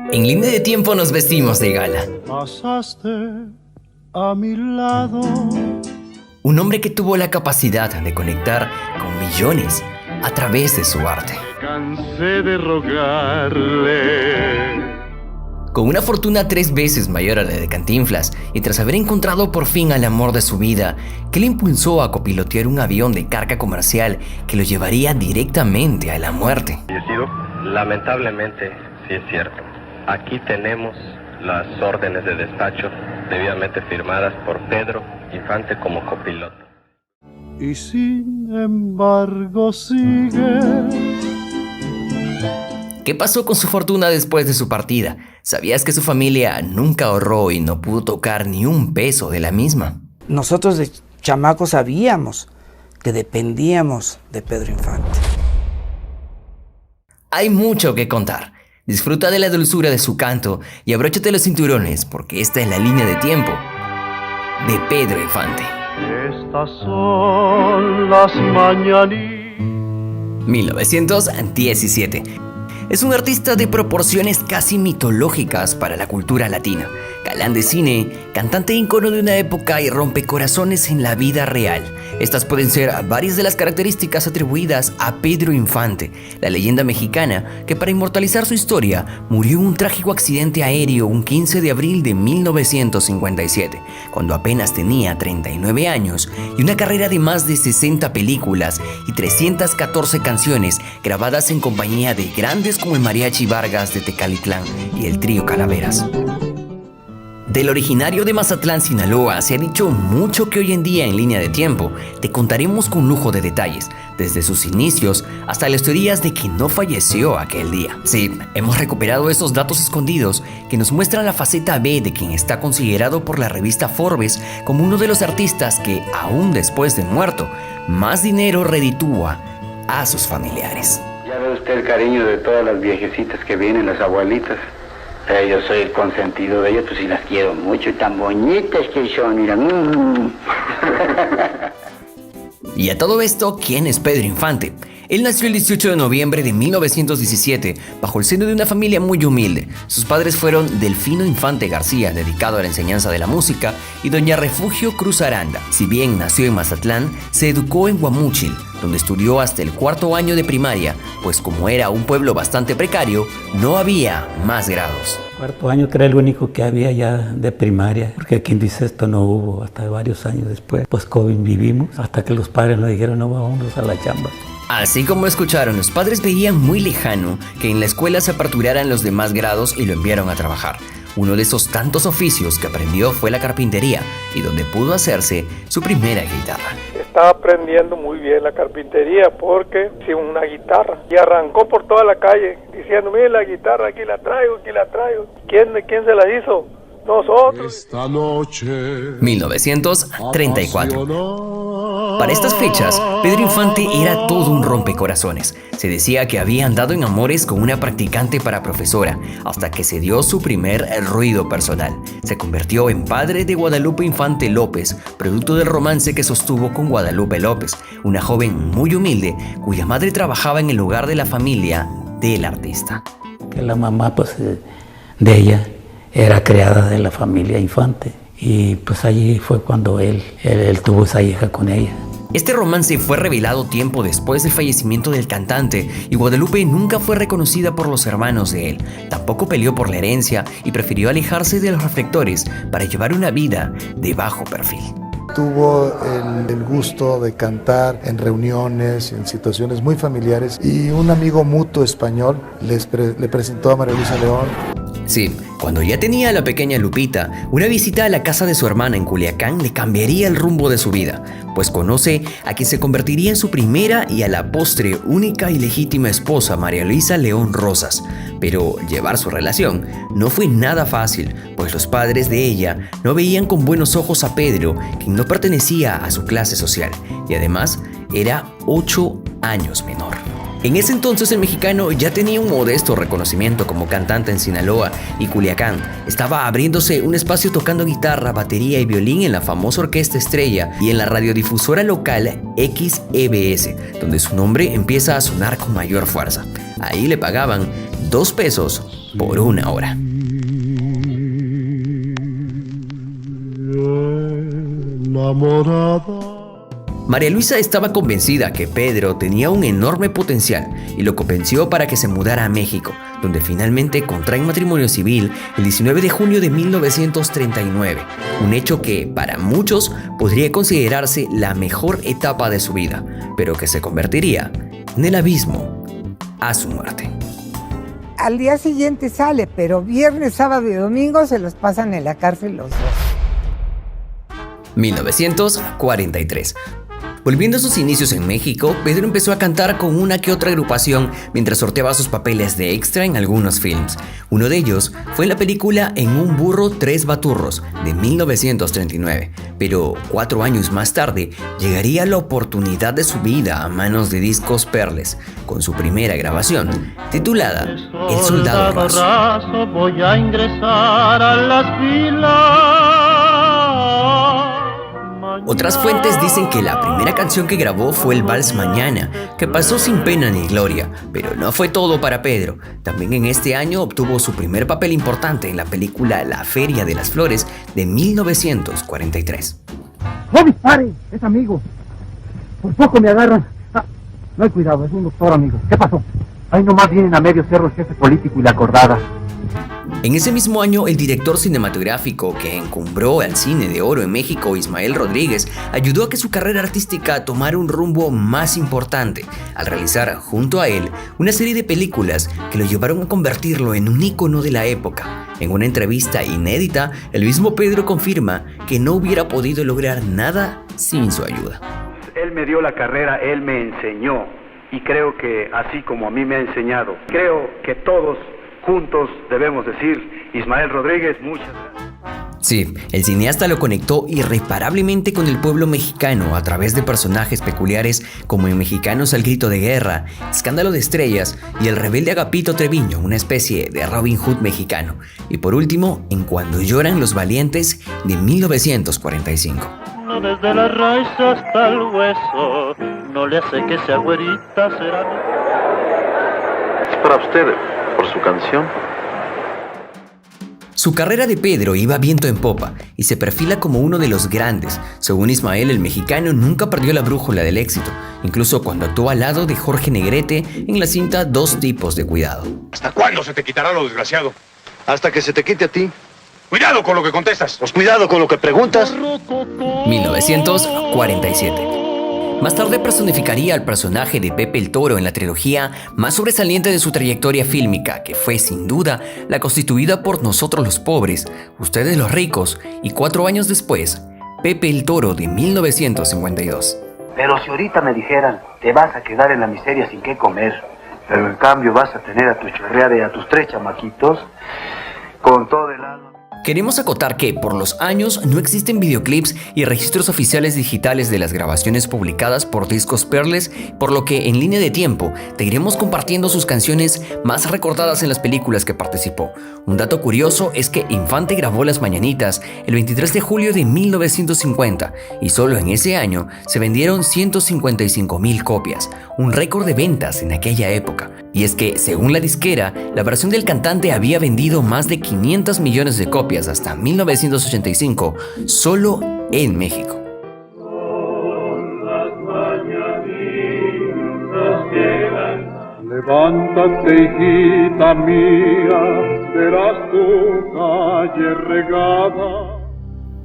En línea de tiempo nos vestimos de gala. Pasaste a mi lado. Un hombre que tuvo la capacidad de conectar con millones a través de su arte. Cansé de rogarle. Con una fortuna 3 veces mayor a la de Cantinflas y tras haber encontrado por fin al amor de su vida, que le impulsó a copilotear un avión de carga comercial que lo llevaría directamente a la muerte. Lamentablemente, sí es cierto. Aquí tenemos las órdenes de despacho debidamente firmadas por Pedro Infante como copiloto. Y sin embargo sigue. ¿Qué pasó con su fortuna después de su partida? ¿Sabías que su familia nunca ahorró y no pudo tocar ni un peso de la misma? Nosotros de chamacos sabíamos que dependíamos de Pedro Infante. Hay mucho que contar. Disfruta de la dulzura de su canto y abróchate los cinturones porque esta es la línea de tiempo de Pedro Infante. Estas son las mañanitas. 1917. Es un artista de proporciones casi mitológicas para la cultura latina. Galán de cine, cantante ícono de una época y rompecorazones en la vida real. Estas pueden ser varias de las características atribuidas a Pedro Infante, la leyenda mexicana que para inmortalizar su historia murió en un trágico accidente aéreo un 15 de abril de 1957, cuando apenas tenía 39 años y una carrera de más de 60 películas y 314 canciones grabadas en compañía de grandes como el Mariachi Vargas de Tecalitlán y el Trío Calaveras. Del originario de Mazatlán, Sinaloa, se ha dicho mucho que hoy en día en línea de tiempo te contaremos con lujo de detalles, desde sus inicios hasta las teorías de que no falleció aquel día. Sí, hemos recuperado esos datos escondidos que nos muestran la faceta B de quien está considerado por la revista Forbes como uno de los artistas que, aún después de muerto, más dinero reditúa a sus familiares. Ya ve usted el cariño de todas las viejecitas que vienen, las abuelitas. Yo soy el consentido de ellas, pues sí las quiero mucho y tan bonitas que son, mira. Y a todo esto, ¿quién es Pedro Infante? Él nació el 18 de noviembre de 1917 bajo el seno de una familia muy humilde. Sus padres fueron Delfino Infante García, dedicado a la enseñanza de la música, y doña Refugio Cruz Aranda. Si bien nació en Mazatlán, se educó en Guamúchil, donde estudió hasta el 4º año de primaria, pues como era un pueblo bastante precario, no había más grados. 4º año que era el único que había ya de primaria, porque aquí en Dicesto no hubo hasta varios años después. Pues COVID vivimos hasta que los padres nos dijeron no, vámonos a la chamba. Así como escucharon, los padres veían muy lejano que en la escuela se aperturaran los demás grados y lo enviaron a trabajar. Uno de esos tantos oficios que aprendió fue la carpintería y donde pudo hacerse su primera guitarra. Estaba aprendiendo muy bien la carpintería porque sí, una guitarra y arrancó por toda la calle diciendo, mire la guitarra, aquí la traigo, aquí la traigo. ¿Quién se la hizo? Nosotros. Esta noche 1934. Para estas fechas, Pedro Infante era todo un rompecorazones. Se decía que había andado en amores con una practicante para profesora, hasta que se dio su primer ruido personal. Se convirtió en padre de Guadalupe Infante López, producto del romance que sostuvo con Guadalupe López, una joven muy humilde cuya madre trabajaba en el hogar de la familia del artista. Que la mamá pues, de ella era creada de la familia Infante y pues allí fue cuando él tuvo esa hija con ella. Este romance fue revelado tiempo después del fallecimiento del cantante y Guadalupe nunca fue reconocida por los hermanos de él. Tampoco peleó por la herencia y prefirió alejarse de los reflectores para llevar una vida de bajo perfil. Tuvo el gusto de cantar en reuniones, en situaciones muy familiares y un amigo mutuo español le presentó a María Luisa León. Sí, cuando ya tenía a la pequeña Lupita, una visita a la casa de su hermana en Culiacán le cambiaría el rumbo de su vida, pues conoce a quien se convertiría en su primera y a la postre única y legítima esposa, María Luisa León Rosas. Pero llevar su relación no fue nada fácil, pues los padres de ella no veían con buenos ojos a Pedro, quien no pertenecía a su clase social, y además era 8 años menor. En ese entonces el mexicano ya tenía un modesto reconocimiento como cantante en Sinaloa y Culiacán. Estaba abriéndose un espacio tocando guitarra, batería y violín en la famosa Orquesta Estrella y en la radiodifusora local XEBS, donde su nombre empieza a sonar con mayor fuerza. Ahí le pagaban 2 pesos por 1 hora. Enamorada. María Luisa estaba convencida que Pedro tenía un enorme potencial y lo convenció para que se mudara a México, donde finalmente contraen matrimonio civil el 19 de junio de 1939, un hecho que para muchos podría considerarse la mejor etapa de su vida, pero que se convertiría en el abismo a su muerte. Al día siguiente sale, pero viernes, sábado y domingo se los pasan en la cárcel los dos. 1943. Volviendo a sus inicios en México, Pedro empezó a cantar con una que otra agrupación mientras sorteaba sus papeles de extra en algunos films. Uno de ellos fue en la película En un burro, 3 baturros, de 1939. Pero 4 años más tarde, llegaría la oportunidad de su vida a manos de Discos Perles, con su primera grabación, titulada El Soldado Raso. Voy a ingresar a las filas. Otras fuentes dicen que la primera canción que grabó fue el Vals Mañana, que pasó sin pena ni gloria, pero no fue todo para Pedro. También en este año obtuvo su primer papel importante en la película La Feria de las Flores de 1943. ¡No dispare! Es amigo. Por poco me agarran. Ah, no hay cuidado, es un doctor, amigo. ¿Qué pasó? Ahí nomás vienen a medio cerro el jefe político y la acordada. En ese mismo año, el director cinematográfico que encumbró al cine de oro en México, Ismael Rodríguez, ayudó a que su carrera artística tomara un rumbo más importante, al realizar junto a él una serie de películas que lo llevaron a convertirlo en un ícono de la época. En una entrevista inédita, el mismo Pedro confirma que no hubiera podido lograr nada sin su ayuda. Él me dio la carrera, él me enseñó, y creo que así como a mí me ha enseñado, creo que todos juntos debemos decir, Ismael Rodríguez, muchas gracias. Sí, el cineasta lo conectó irreparablemente con el pueblo mexicano a través de personajes peculiares como en Mexicanos al Grito de Guerra, Escándalo de Estrellas y el rebelde Agapito Treviño, una especie de Robin Hood mexicano. Y por último, en Cuando lloran los valientes de 1945. Desde la raíz hasta el hueso, no le hace que sea güerita, será. Es para usted, por su canción. Su carrera de Pedro iba viento en popa y se perfila como uno de los grandes. Según Ismael, el mexicano nunca perdió la brújula del éxito, incluso cuando actuó al lado de Jorge Negrete en la cinta Dos tipos de cuidado. ¿Hasta cuándo se te quitará lo desgraciado? Hasta que se te quite a ti. Cuidado con lo que contestas. Pues cuidado con lo que preguntas. 1947. Más tarde personificaría al personaje de Pepe el Toro en la trilogía más sobresaliente de su trayectoria fílmica, que fue sin duda la constituida por Nosotros los Pobres, Ustedes los Ricos y 4 años después, Pepe el Toro de 1952. Pero si ahorita me dijeran, te vas a quedar en la miseria sin qué comer, pero en cambio vas a tener a tu chorreada y a tus 3 chamaquitos, con todo el alma. Queremos acotar que, por los años, no existen videoclips y registros oficiales digitales de las grabaciones publicadas por Discos Perles, por lo que en línea de tiempo te iremos compartiendo sus canciones más recordadas en las películas que participó. Un dato curioso es que Infante grabó Las Mañanitas el 23 de julio de 1950 y solo en ese año se vendieron 155,000 copias, un récord de ventas en aquella época. Y es que, según la disquera, la versión del cantante había vendido más de 500 millones de copias hasta 1985, solo en México. Levántate, hijita mía, verás tu calle regada.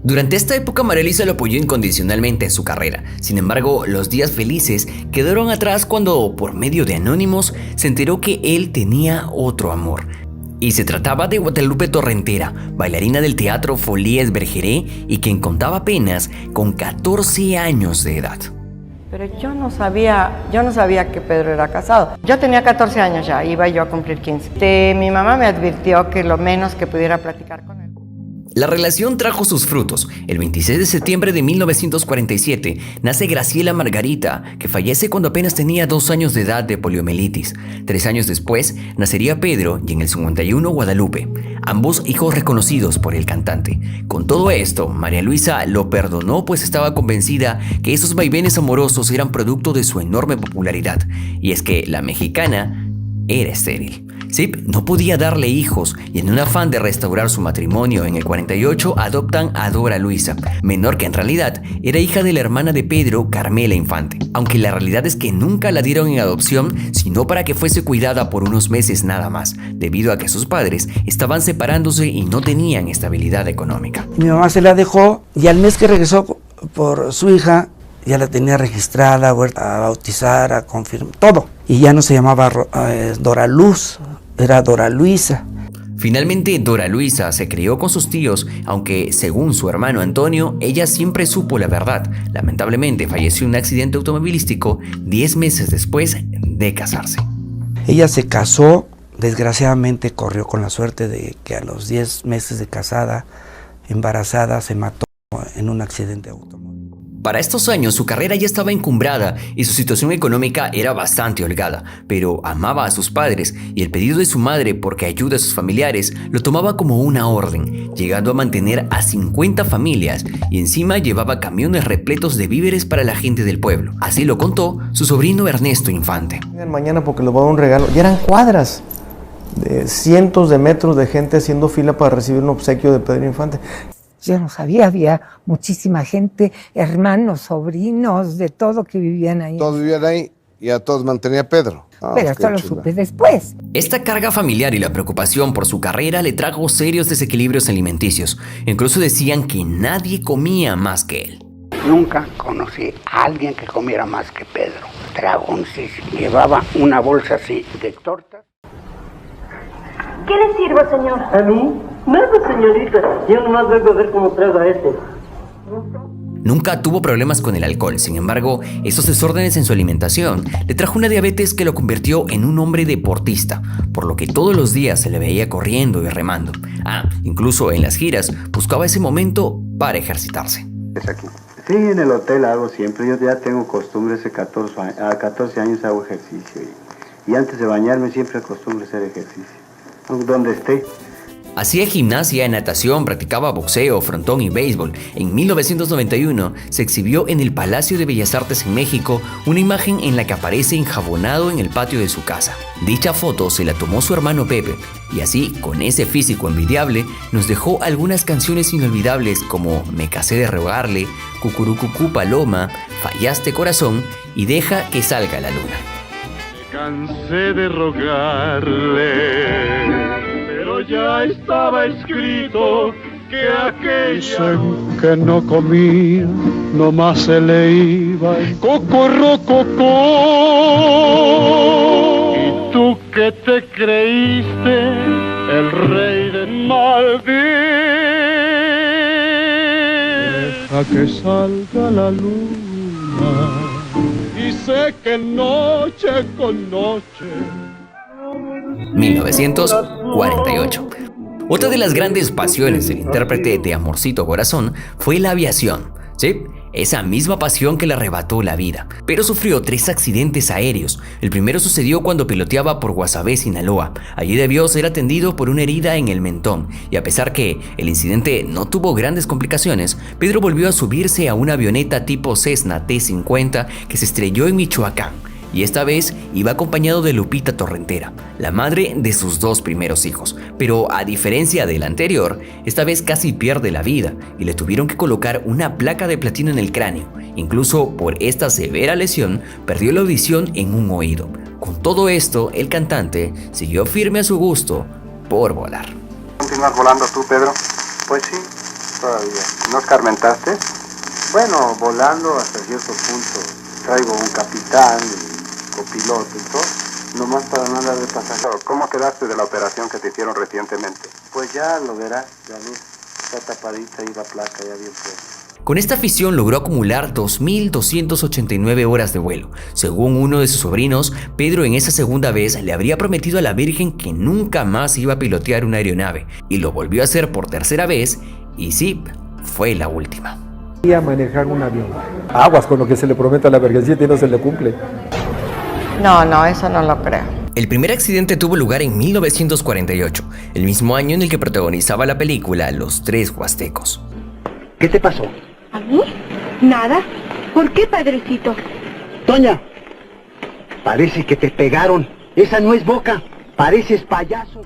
Durante esta época, María Luisa lo apoyó incondicionalmente en su carrera. Sin embargo, los días felices quedaron atrás cuando, por medio de anónimos, se enteró que él tenía otro amor. Y se trataba de Guadalupe Torrentera, bailarina del teatro Folies Bergerac y quien contaba apenas con 14 años de edad. Pero yo no sabía que Pedro era casado. Yo tenía 14 años ya, iba yo a cumplir 15. Mi mamá me advirtió que lo menos que pudiera platicar con él. La relación trajo sus frutos. El 26 de septiembre de 1947 nace Graciela Margarita, que fallece cuando apenas tenía 2 años de edad de poliomielitis. 3 años después nacería Pedro y en el 51 Guadalupe, ambos hijos reconocidos por el cantante. Con todo esto, María Luisa lo perdonó, pues estaba convencida que esos vaivenes amorosos eran producto de su enorme popularidad. Y es que la mexicana era estéril. Zip no podía darle hijos y en un afán de restaurar su matrimonio en el 48 adoptan a Dora Luisa, menor que en realidad era hija de la hermana de Pedro, Carmela Infante, aunque la realidad es que nunca la dieron en adopción sino para que fuese cuidada por unos meses nada más, debido a que sus padres estaban separándose y no tenían estabilidad económica. Mi mamá se la dejó y al mes que regresó por su hija ya la tenía registrada, a bautizar, a confirmar, todo. Y ya no se llamaba Dora Luz, era Dora Luisa. Finalmente, Dora Luisa se crió con sus tíos, aunque según su hermano Antonio, ella siempre supo la verdad. Lamentablemente falleció en un accidente automovilístico 10 meses después de casarse. Ella se casó, desgraciadamente corrió con la suerte de que a los 10 meses de casada, embarazada, se mató en un accidente automovilístico. Para estos años su carrera ya estaba encumbrada y su situación económica era bastante holgada, pero amaba a sus padres y el pedido de su madre porque ayude a sus familiares lo tomaba como una orden, llegando a mantener a 50 familias y encima llevaba camiones repletos de víveres para la gente del pueblo. Así lo contó su sobrino Ernesto Infante. Mañana porque les voy a dar un regalo. Y eran cuadras de cientos de metros de gente haciendo fila para recibir un obsequio de Pedro Infante. Yo no sabía, había muchísima gente, hermanos, sobrinos, de todo que vivían ahí. Todos vivían ahí y a todos mantenía Pedro. Pero esto lo supe después. Esta carga familiar y la preocupación por su carrera le trajo serios desequilibrios alimenticios. Incluso decían que nadie comía más que él. Nunca conocí a alguien que comiera más que Pedro. Dragoncísimo. Llevaba una bolsa así de tortas. ¿Qué le sirvo, señor? ¿A mí? Nada, señorita. Yo nomás vengo a ver cómo traigo a este. Nunca tuvo problemas con el alcohol, sin embargo, esos desórdenes en su alimentación le trajo una diabetes que lo convirtió en un hombre deportista, por lo que todos los días se le veía corriendo y remando. Incluso en las giras buscaba ese momento para ejercitarse. Es aquí. Sí, en el hotel hago siempre. Yo ya tengo costumbre, hace 14 años hago ejercicio y antes de bañarme siempre acostumbro a hacer ejercicio, donde esté. Hacía gimnasia, natación, practicaba boxeo, frontón y béisbol. En 1991 se exhibió en el Palacio de Bellas Artes en México una imagen en la que aparece enjabonado en el patio de su casa. Dicha foto se la tomó su hermano Pepe y así, con ese físico envidiable, nos dejó algunas canciones inolvidables como Me casé de rogarle, Cucurucucú Paloma, Fallaste corazón y Deja que salga la luna. Me cansé de rogarle, pero ya estaba escrito que aquella que no comía, nomás se le iba el cocorrococó. Y tú que te creíste el rey del Malví, deja que salga la luna y sé que noche con noche. 1948. Otra de las grandes pasiones del intérprete de Amorcito Corazón fue la aviación, ¿sí? Esa misma pasión que le arrebató la vida, pero sufrió 3 accidentes aéreos. El primero sucedió cuando piloteaba por Guasave, Sinaloa. Allí debió ser atendido por una herida en el mentón, y a pesar que el incidente no tuvo grandes complicaciones, Pedro volvió a subirse a una avioneta tipo Cessna T-50 que se estrelló en Michoacán. Y esta vez iba acompañado de Lupita Torrentera, la madre de sus 2 primeros hijos. Pero a diferencia del anterior, esta vez casi pierde la vida y le tuvieron que colocar una placa de platino en el cráneo. Incluso por esta severa lesión, perdió la audición en un oído. Con todo esto, el cantante siguió firme a su gusto por volar. ¿Continúas volando tú, Pedro? Pues sí, todavía. ¿No escarmentaste? Bueno, volando hasta cierto punto. Traigo un capitán copiloto y todo, nomás para no andar de pasajero. ¿Cómo quedaste de la operación que te hicieron recientemente? Pues ya lo verás, ya ves, está tapadita y la placa ya bien puesta. Con esta afición logró acumular 2.289 horas de vuelo. Según uno de sus sobrinos, Pedro en esa segunda vez le habría prometido a la Virgen que nunca más iba a pilotear una aeronave, y lo volvió a hacer por tercera vez, y sí, fue la última. A manejar un avión. Aguas con lo que se le promete a la Virgencita y no se le cumple. No, eso no lo creo. El primer accidente tuvo lugar en 1948, el mismo año en el que protagonizaba la película Los Tres Huastecos. ¿Qué te pasó? ¿A mí? Nada. ¿Por qué, padrecito? Toña, parece que te pegaron. Esa no es boca. Pareces payaso.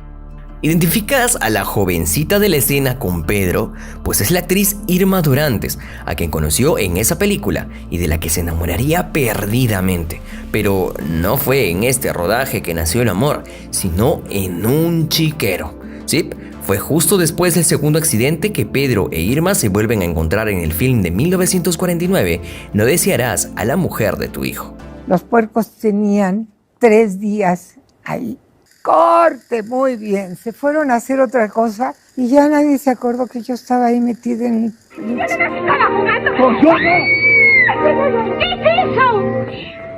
¿Identificas a la jovencita de la escena con Pedro? Pues es la actriz Irma Durantes, a quien conoció en esa película y de la que se enamoraría perdidamente. Pero no fue en este rodaje que nació el amor, sino en un chiquero. Sí, fue justo después del segundo accidente que Pedro e Irma se vuelven a encontrar en el film de 1949, No desearás a la mujer de tu hijo. Los puercos tenían 3 días ahí. Corte, muy bien. Se fueron a hacer otra cosa y ya nadie se acordó que yo estaba ahí metida en... ¿Qué es eso?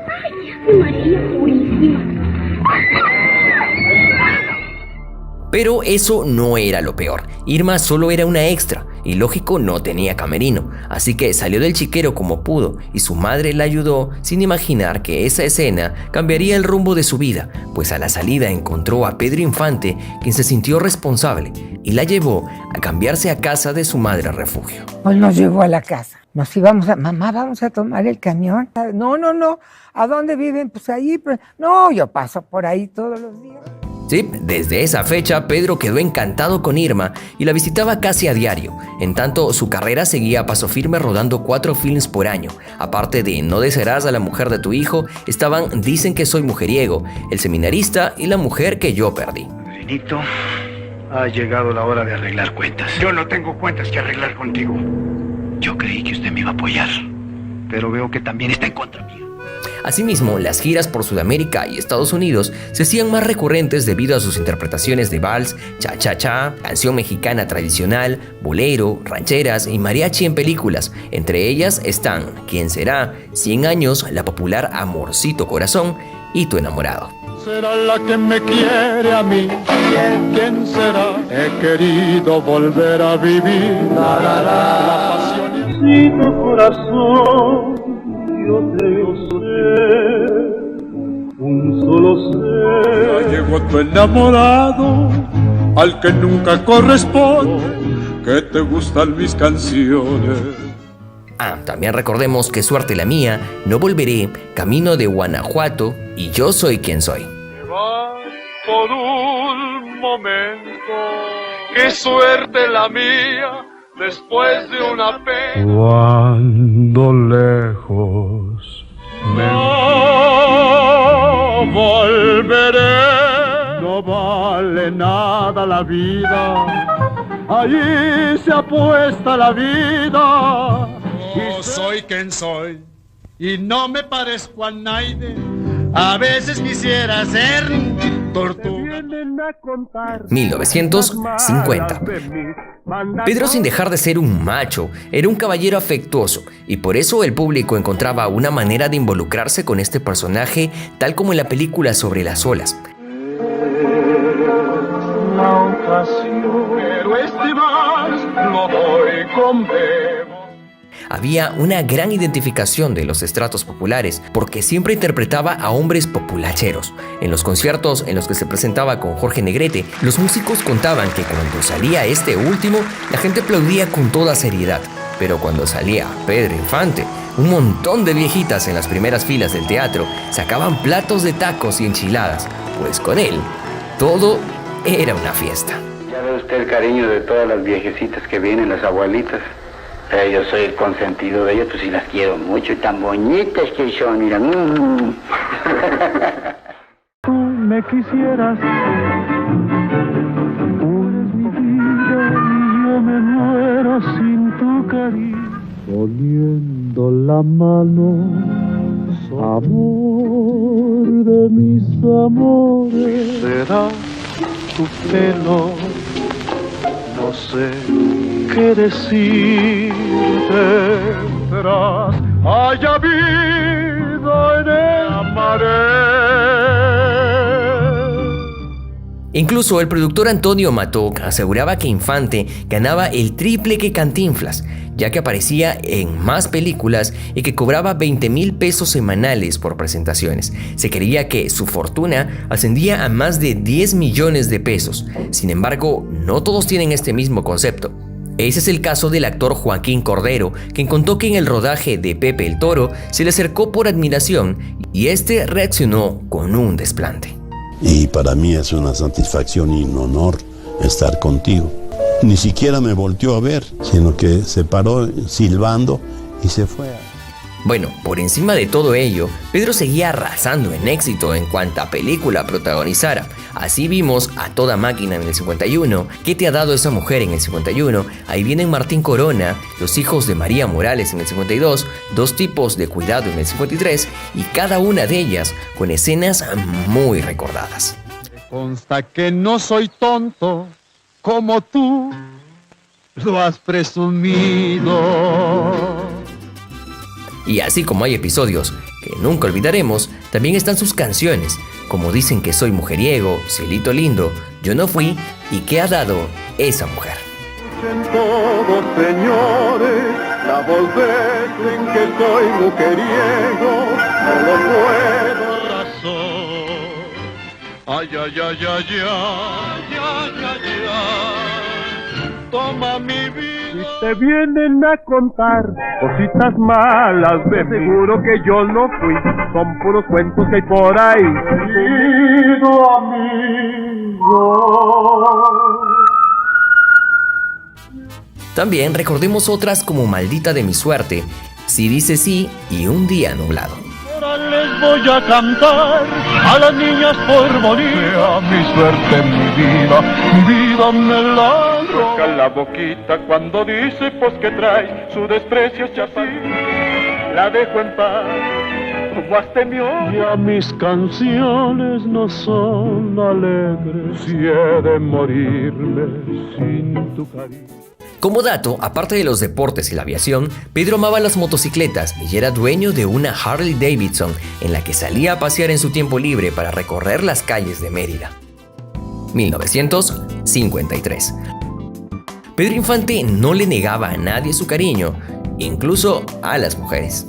Ay, María Purísima. Pero eso no era lo peor. Irma solo era una extra y lógico no tenía camerino, así que salió del chiquero como pudo y su madre la ayudó sin imaginar que esa escena cambiaría el rumbo de su vida, pues a la salida encontró a Pedro Infante, quien se sintió responsable y la llevó a cambiarse a casa de su madre refugio. Hoy nos llevó a la casa. Nos íbamos a... Mamá, vamos a tomar el camión. No. ¿A dónde viven? Pues ahí. No, yo paso por ahí todos los días. Sí, desde esa fecha Pedro quedó encantado con Irma y la visitaba casi a diario. En tanto, su carrera seguía a paso firme rodando 4 films por año. Aparte de No desearás a la mujer de tu hijo, estaban Dicen que soy mujeriego, El seminarista y La mujer que yo perdí. Benito, ha llegado la hora de arreglar cuentas. Yo no tengo cuentas que arreglar contigo. Yo creí que usted me iba a apoyar, pero veo que también está en contra mía. Asimismo, las giras por Sudamérica y Estados Unidos se hacían más recurrentes debido a sus interpretaciones de vals, cha-cha-cha, canción mexicana tradicional, bolero, rancheras y mariachi en películas. Entre ellas están ¿Quién será?, 100 años, la popular Amorcito Corazón y Tu enamorado. Será la que me quiere a mí. ¿Quién será? He querido volver a vivir la pasión y tu corazón. Yo tengo ser, un solo ser. Ya llegó tu enamorado, al que nunca corresponde, que te gustan mis canciones. También recordemos Que suerte la mía, No volveré, Camino de Guanajuato y Yo soy quien soy. Por un momento, qué suerte la mía, después de una pena. Cuando lejos no volveré, no vale nada la vida, allí se apuesta la vida. Yo soy quien soy y no me parezco a nadie. A veces quisiera ser tortuga. 1950. Pedro, sin dejar de ser un macho, era un caballero afectuoso y por eso el público encontraba una manera de involucrarse con este personaje, tal como en la película Sobre las olas. Una ocasión, pero este vals lo doy con bebo. Había una gran identificación de los estratos populares porque siempre interpretaba a hombres populacheros. En los conciertos en los que se presentaba con Jorge Negrete, los músicos contaban que cuando salía este último, la gente aplaudía con toda seriedad. Pero cuando salía Pedro Infante, un montón de viejitas en las primeras filas del teatro sacaban platos de tacos y enchiladas, pues con él todo era una fiesta. Ya ve usted el cariño de todas las viejecitas que vienen, las abuelitas. Yo soy el consentido de ellas, pues sí las quiero mucho, y tan bonitas que son, mira. Tú me quisieras, tú eres mi vida y yo me muero sin tu cariño. Poniendo la mano, amor de mis amores. Será tu pelo, no sé qué decirte, tras haya vida en el amaré. Incluso el productor Antonio Mató aseguraba que Infante ganaba el triple que Cantinflas, ya que aparecía en más películas y que cobraba 20,000 pesos semanales por presentaciones. Se creía que su fortuna ascendía a más de 10 millones de pesos. Sin embargo, no todos tienen este mismo concepto. Ese es el caso del actor Joaquín Cordero, quien contó que en el rodaje de Pepe el Toro se le acercó por admiración y este reaccionó con un desplante. y para mí es una satisfacción y un honor estar contigo. Ni siquiera me volteó a ver, sino que se paró silbando y se fue. Bueno, por encima de todo ello, Pedro seguía arrasando en éxito en cuanta película protagonizara. Así vimos A Toda Máquina en el 51, ¿Qué te ha dado esa mujer en el 51? Ahí vienen Martín Corona, Los hijos de María Morales en el 52, Dos tipos de cuidado en el 53 y cada una de ellas con escenas muy recordadas. Consta que no soy tonto como tú lo has presumido. Y así como hay episodios que nunca olvidaremos, también están sus canciones, como Dicen que soy mujeriego, Cielito lindo, Yo no fui y ¿Qué ha dado esa mujer? En todos, señores, la voz en que soy mujeriego, no lo puedo razón. Ay, ay, ay, ay, ay, ay, ay, ay, toma mi vida. Si te vienen a contar cositas malas, de seguro que yo no fui, son puros cuentos que hay por ahí. Querido amigo. También recordemos otras como Maldita de mi suerte, Si dice sí y Un día nublado. Ahora les voy a cantar a las niñas por morir. A mi suerte, mi vida me la roba la boquita cuando dice pues que trae su desprecio chapín. La dejo en paz, como hasta mi odio. Ya mis canciones no son alegres, si he de morirme sin tu cariño. Como dato, aparte de los deportes y la aviación, Pedro amaba las motocicletas y era dueño de una Harley Davidson en la que salía a pasear en su tiempo libre para recorrer las calles de Mérida. 1953. Pedro Infante no le negaba a nadie su cariño, incluso a las mujeres.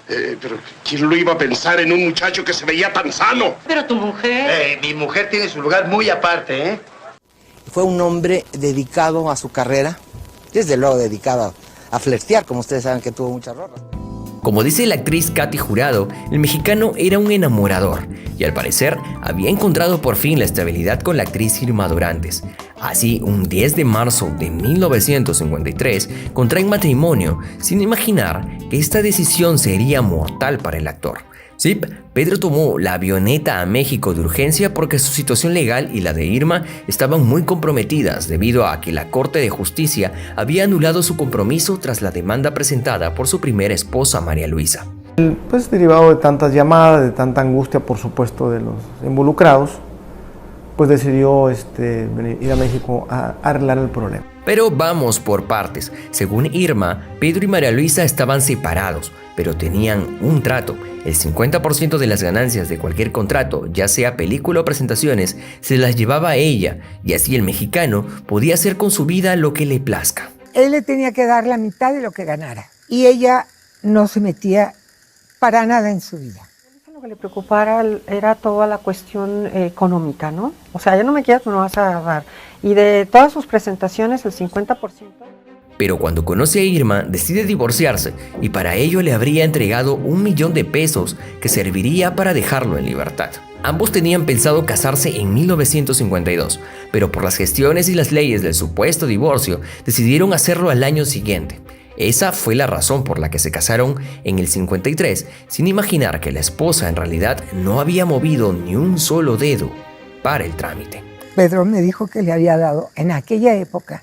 Pero ¿quién lo iba a pensar en un muchacho que se veía tan sano? Pero tu mujer... mi mujer tiene su lugar muy aparte, ¿eh? Fue un hombre dedicado a su carrera, desde luego dedicado a flirtear, como ustedes saben que tuvo muchas rolas. Como dice la actriz Katy Jurado, el mexicano era un enamorador y al parecer había encontrado por fin la estabilidad con la actriz Irma Dorantes. Así, un 10 de marzo de 1953 contraen matrimonio sin imaginar que esta decisión sería mortal para el actor. Sí, Pedro tomó la avioneta a México de urgencia porque su situación legal y la de Irma estaban muy comprometidas debido a que la Corte de Justicia había anulado su compromiso tras la demanda presentada por su primera esposa, María Luisa. Pues derivado de tantas llamadas, de tanta angustia, por supuesto, de los involucrados, pues decidió ir a México a arreglar el problema. Pero vamos por partes. Según Irma, Pedro y María Luisa estaban separados, pero tenían un trato. El 50% de las ganancias de cualquier contrato, ya sea película o presentaciones, se las llevaba a ella, y así el mexicano podía hacer con su vida lo que le plazca. Él le tenía que dar la mitad de lo que ganara, y ella no se metía para nada en su vida. Lo que le preocupara era toda la cuestión económica, ¿no? O sea, ya no me quieras, tú no vas a dar. Y de todas sus presentaciones, el 50%. Pero cuando conoce a Irma, decide divorciarse y para ello le habría entregado $1,000,000 que serviría para dejarlo en libertad. Ambos tenían pensado casarse en 1952, pero por las gestiones y las leyes del supuesto divorcio, decidieron hacerlo al año siguiente. Esa fue la razón por la que se casaron en el 53, sin imaginar que la esposa en realidad no había movido ni un solo dedo para el trámite. Pedro me dijo que le había dado en aquella época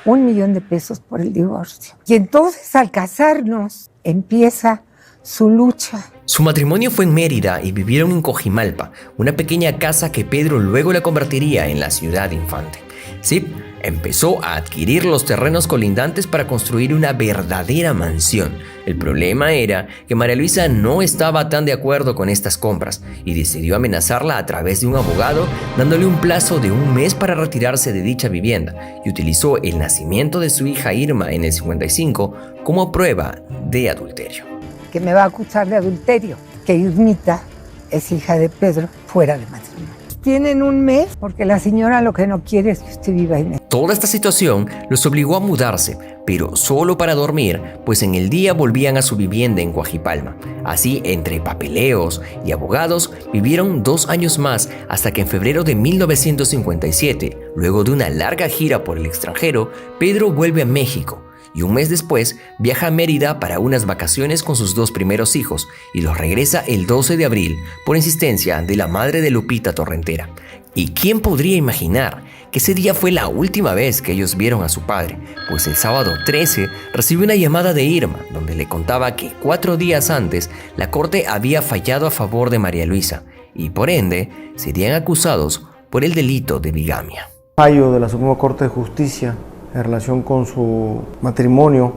$1,000,000 por el divorcio. Y entonces al casarnos empieza su lucha. Su matrimonio fue en Mérida y vivieron en Cojimalpa, una pequeña casa que Pedro luego la convertiría en la ciudad Infante. Sí, empezó a adquirir los terrenos colindantes para construir una verdadera mansión. El problema era que María Luisa no estaba tan de acuerdo con estas compras y decidió amenazarla a través de un abogado, dándole un plazo de 1 mes para retirarse de dicha vivienda, y utilizó el nacimiento de su hija Irma en el 55 como prueba de adulterio. Que me va a acusar de adulterio, que Irmita es hija de Pedro fuera de matrimonio. tienen un mes, porque la señora lo que no quiere es que usted viva en él. Toda esta situación los obligó a mudarse, pero solo para dormir, pues en el día volvían a su vivienda en Coajipalma. Así, entre papeleos y abogados, vivieron 2 años más hasta que en febrero de 1957, luego de una larga gira por el extranjero, Pedro vuelve a México. Y un mes después viaja a Mérida para unas vacaciones con sus 2 primeros hijos y los regresa el 12 de abril por insistencia de la madre de Lupita Torrentera. ¿Y quién podría imaginar que ese día fue la última vez que ellos vieron a su padre? Pues el sábado 13 recibió una llamada de Irma donde le contaba que 4 días antes la corte había fallado a favor de María Luisa y por ende serían acusados por el delito de bigamia. Fallo de la Suprema Corte de Justicia en relación con su matrimonio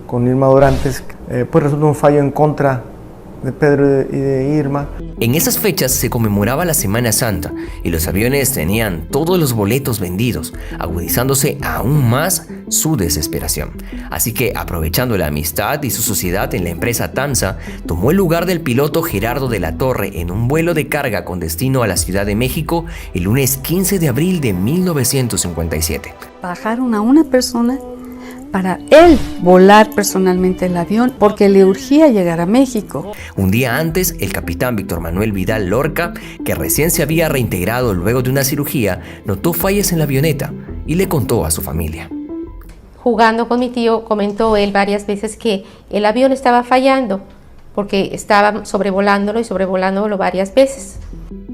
con Irma Dorantes, pues resulta un fallo en contra de Pedro y de Irma. En esas fechas se conmemoraba la Semana Santa y los aviones tenían todos los boletos vendidos, agudizándose aún más su desesperación. Así que, aprovechando la amistad y su sociedad en la empresa TAMSA, tomó el lugar del piloto Gerardo de la Torre en un vuelo de carga con destino a la Ciudad de México el lunes 15 de abril de 1957. Bajaron a una persona para él volar personalmente el avión porque le urgía llegar a México. Un día antes, el capitán Víctor Manuel Vidal Lorca, que recién se había reintegrado luego de una cirugía, notó fallas en la avioneta y le contó a su familia. Jugando con mi tío, comentó él varias veces que el avión estaba fallando porque estaba sobrevolándolo y sobrevolándolo varias veces.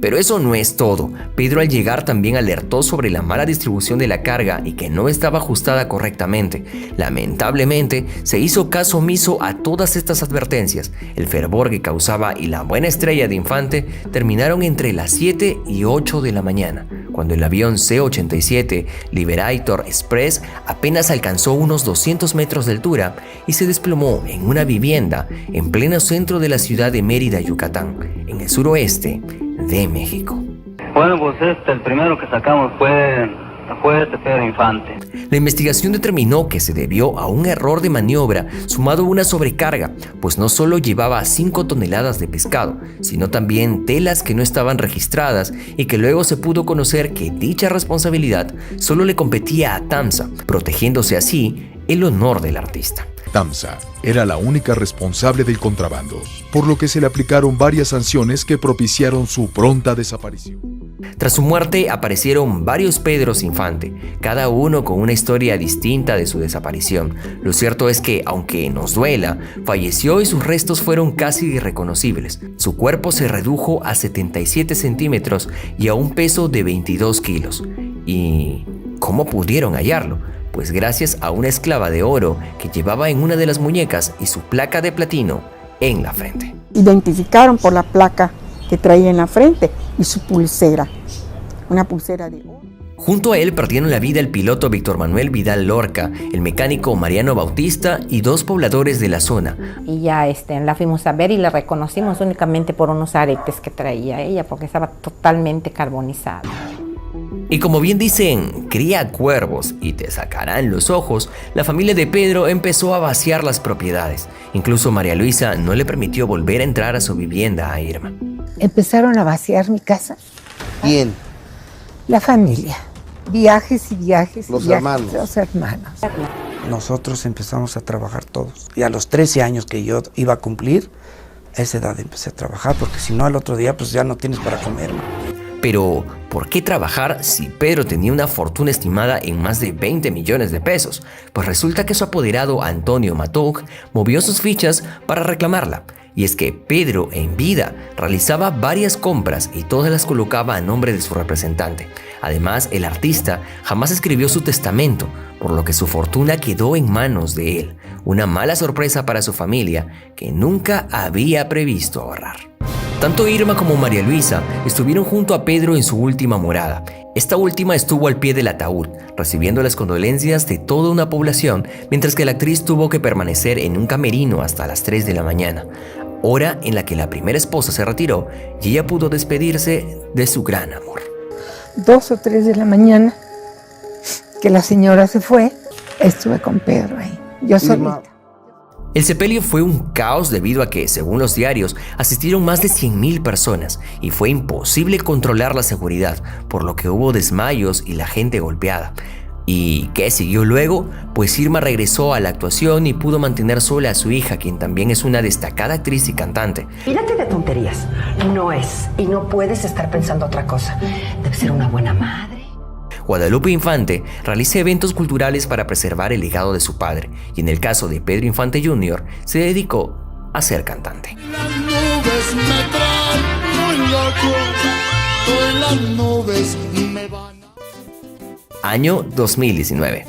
Pero eso no es todo. Pedro al llegar también alertó sobre la mala distribución de la carga y que no estaba ajustada correctamente. Lamentablemente, se hizo caso omiso a todas estas advertencias. El fervor que causaba y la buena estrella de Infante terminaron entre las 7 y 8 de la mañana, cuando el avión C-87 Liberator Express apenas alcanzó unos 200 metros de altura y se desplomó en una vivienda en pleno centro de la ciudad de Mérida, Yucatán, en el suroeste de México. Bueno, pues el primero que sacamos fue Pedro Infante. La investigación determinó que se debió a un error de maniobra sumado a una sobrecarga, pues no solo llevaba 5 toneladas de pescado, sino también telas que no estaban registradas y que luego se pudo conocer que dicha responsabilidad solo le competía a TAMSA, protegiéndose así el honor del artista. TAMSA era la única responsable del contrabando, por lo que se le aplicaron varias sanciones que propiciaron su pronta desaparición. Tras su muerte aparecieron varios Pedros Infante, cada uno con una historia distinta de su desaparición. Lo cierto es que, aunque nos duela, falleció y sus restos fueron casi irreconocibles. Su cuerpo se redujo a 77 centímetros y a un peso de 22 kilos. ¿Y cómo pudieron hallarlo? Pues gracias a una esclava de oro que llevaba en una de las muñecas y su placa de platino en la frente. Identificaron por la placa que traía en la frente y su pulsera, una pulsera de oro. Junto a él perdieron la vida el piloto Víctor Manuel Vidal Lorca, el mecánico Mariano Bautista y 2 pobladores de la zona. Y ya la fuimos a ver y la reconocimos únicamente por unos aretes que traía ella, porque estaba totalmente carbonizada. Y como bien dicen, cría cuervos y te sacarán los ojos, la familia de Pedro empezó a vaciar las propiedades. Incluso María Luisa no le permitió volver a entrar a su vivienda a Irma. Empezaron a vaciar mi casa. ¿Quién? La familia. Viajes y viajes. Los viajes, hermanos. Los hermanos. Nosotros empezamos a trabajar todos. Y a los 13 años que yo iba a cumplir, a esa edad empecé a trabajar, porque si no al otro día pues ya no tienes para comer, ¿no? Pero, ¿por qué trabajar si Pedro tenía una fortuna estimada en más de 20 millones de pesos? Pues resulta que su apoderado Antonio Matoc movió sus fichas para reclamarla. Y es que Pedro, en vida, realizaba varias compras y todas las colocaba a nombre de su representante. Además, el artista jamás escribió su testamento, por lo que su fortuna quedó en manos de él. Una mala sorpresa para su familia, que nunca había previsto ahorrar. Tanto Irma como María Luisa estuvieron junto a Pedro en su última morada. Esta última estuvo al pie del ataúd, recibiendo las condolencias de toda una población, mientras que la actriz tuvo que permanecer en un camerino hasta las 3 de la mañana, hora en la que la primera esposa se retiró y ella pudo despedirse de su gran amor. 2 o 3 de la mañana, que la señora se fue, estuve con Pedro ahí, yo solita. El sepelio fue un caos debido a que, según los diarios, asistieron más de 100.000 personas y fue imposible controlar la seguridad, por lo que hubo desmayos y la gente golpeada. ¿Y qué siguió luego? Pues Irma regresó a la actuación y pudo mantener sola a su hija, quien también es una destacada actriz y cantante. Mírate de tonterías. No es y no puedes estar pensando otra cosa. Debe ser una buena madre. Guadalupe Infante realiza eventos culturales para preservar el legado de su padre, y en el caso de Pedro Infante Jr. se dedicó a ser cantante. Las nubes me traen muy loco, todas las nubes me van. Año 2019.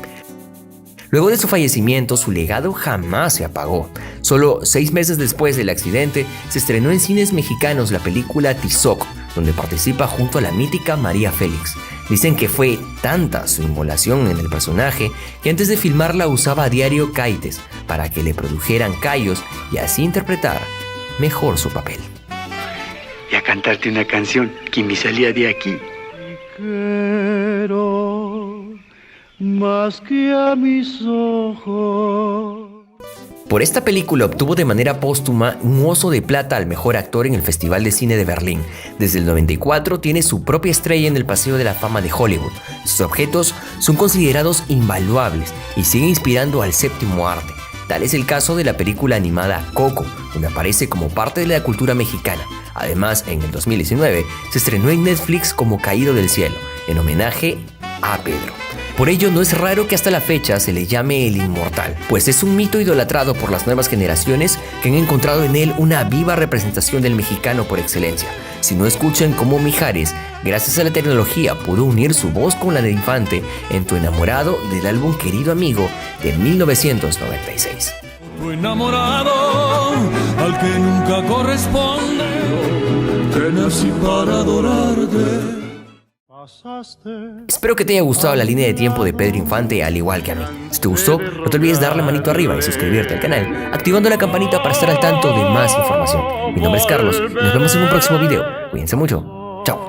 Luego de su fallecimiento, su legado jamás se apagó. Solo 6 meses después del accidente, se estrenó en cines mexicanos la película Tizoc, donde participa junto a la mítica María Félix. Dicen que fue tanta su inmolación en el personaje que antes de filmarla usaba a diario caites para que le produjeran callos y así interpretar mejor su papel. Y a cantarte una canción que me salía de aquí. Quiero más que a mis ojos. Por esta película obtuvo de manera póstuma un Oso de Plata al mejor actor en el Festival de Cine de Berlín. Desde el 94 tiene su propia estrella en el Paseo de la Fama de Hollywood. Sus objetos son considerados invaluables y sigue inspirando al séptimo arte. Tal es el caso de la película animada Coco, donde aparece como parte de la cultura mexicana. Además, en el 2019 se estrenó en Netflix como Caído del Cielo, en homenaje a Pedro. Por ello, no es raro que hasta la fecha se le llame el Inmortal, pues es un mito idolatrado por las nuevas generaciones que han encontrado en él una viva representación del mexicano por excelencia. Si no escuchan cómo Mijares, gracias a la tecnología, pudo unir su voz con la de Infante en Tu Enamorado del álbum Querido Amigo de 1996. Tu enamorado, al que nunca corresponde, que nací para adorarte. Espero que te haya gustado la línea de tiempo de Pedro Infante, al igual que a mí. Si te gustó, no te olvides darle manito arriba y suscribirte al canal, activando la campanita para estar al tanto de más información. Mi nombre es Carlos, nos vemos en un próximo video. Cuídense mucho. Chao.